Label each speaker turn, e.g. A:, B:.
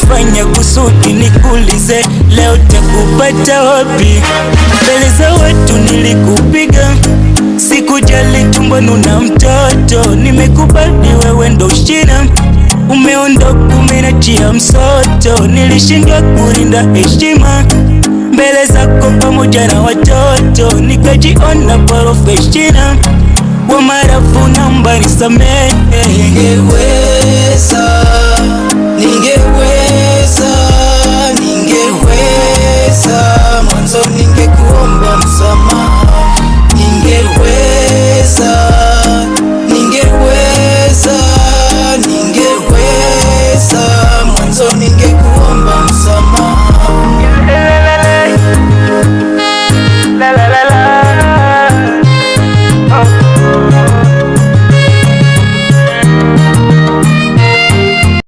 A: umefanya kusudi nikulize, leo takupata wapi? Mbele za watu nilikupiga, sikujali tumbo nuna mtoto, nimekubali wewe ndo shina, umeondoka umenachia msoto, nilishindwa kulinda heshima mbele zako pamoja na watoto, nikajiona professional wa marafu, naomba nisamehe.
B: Ningeweza